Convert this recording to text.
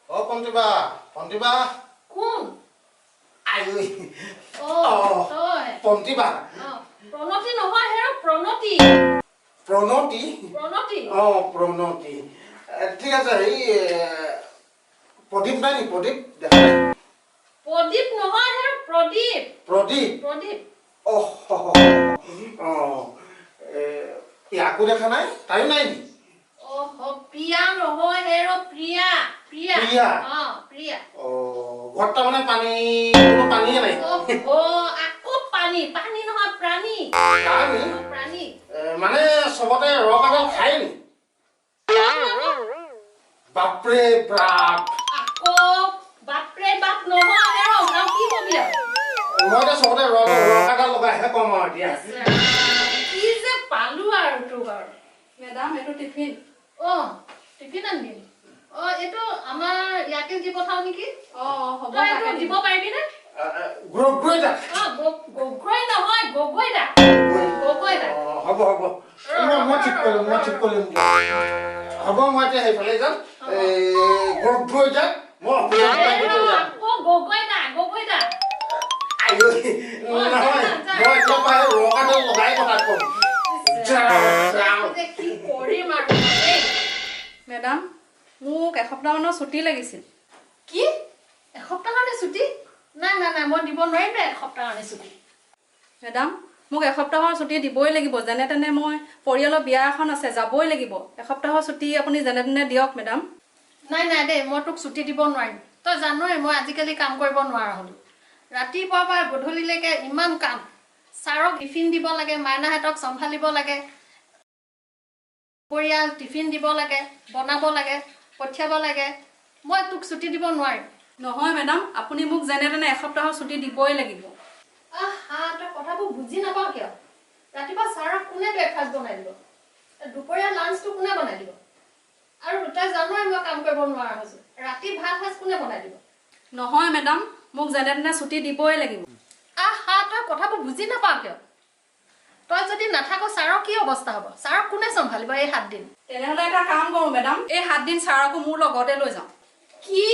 অ পন্তিবা কোন আইঐ অ তই পন্তিবা প্ৰণতি নহয় হে প্ৰণতি প্ৰণতি প্ৰণতি ঠিক আছে এই প্ৰদীপ নাই নি প্ৰদীপ দেখা নাই প্ৰদীপ নহয় হে প্ৰদীপ ইয়াকো দেখা নাই তাইও নাই নি প্ৰিয়া নহয় হে প্ৰিয়া প্ৰিয়া ঘৰত তাৰমানে পানীয়ে নাই আকৌ পানী নহয় প্ৰাণী মানে চবতে ৰক এডাল খায় নি বাপৰে বাপ আকৌ বাপৰে বাপ নহয় হে কি কবি মই এতিয়া চবতে ৰক এডাল লগাইহে কম আৰু এতিয়া কি যে পালো আৰু তোক আৰু মেডাম এইটো টিফিন টিফিন আনিবি এইটো আমাৰ ইয়াকে দি পঠাও নেকি হ'ব এইটো দিব পাৰিবি নে গগৈদা হ'ব মই ঠিক কৰিম হ'ব মই এতিয়া সেইফালে যাম গগৈদা মই গগৈদা নহয় মই এতিয়া পাই ৰকাডাল লগাই কথা কম কি কৰিম আৰু মেডাম মোক এসপ্তাহমানৰ ছুটি লাগিছিল কি এসপ্তাহ কাৰণে ছুটি নাই মই দিব নোৱাৰিম দে এসপ্তাহ কাৰণে ছুটি মেডাম মোক এসপ্তাহৰ ছুটি দিবই লাগিব যেনে তেনে মই পৰিয়ালৰ বিয়া এখন আছে যাবই লাগিব এসপ্তাহৰ ছুটি আপুনি যেনে তেনে দিয়ক মেডাম নাই দেই মই তোক ছুটি দিব নোৱাৰিম তই জানই মই আজিকালি কাম কৰিব নোৱাৰা হ'লো ৰাতিপুৱাৰ পৰা গধূলিলৈকে ইমান কাম ছাৰক টিফিন দিব লাগে মাইনাহঁতক চম্ভালিব লাগে পৰিয়াল টিফিন দিব লাগে বনাব লাগে পঠিয়াব লাগে মই তোক ছুটি দিব নোৱাৰিম নহয় মেডাম আপুনি মোক যেনে তেনে এসপ্তাহৰ ছুটি দিবই লাগিব তই কথাবোৰ বুজি নাপাওঁ কিয় ৰাতিপুৱা ছাৰক কোনে ব্ৰেকফাষ্ট বনাই দিব দুপৰীয়া লাঞ্চটো কোনে বনাই দিব আৰু তই জানই মই কাম কৰিব নোৱাৰা হৈছোঁ ৰাতি ভাত সাজ কোনে বনাই দিব নহয় মেডাম মোক যেনে তেনে ছুটি দিবই লাগিব তই কথাবোৰ বুজি নাপাওঁ কিয় তই যদি নাথাক ছাৰৰ কি অৱস্থা হ'ব ছাৰক কোনে চম্ভালিব এই 7 দিন তেনেহ'লে এটা কাম কৰোঁ মেডাম এই 7 দিন ছাৰকো মোৰ লগতে লৈ যাওঁ কি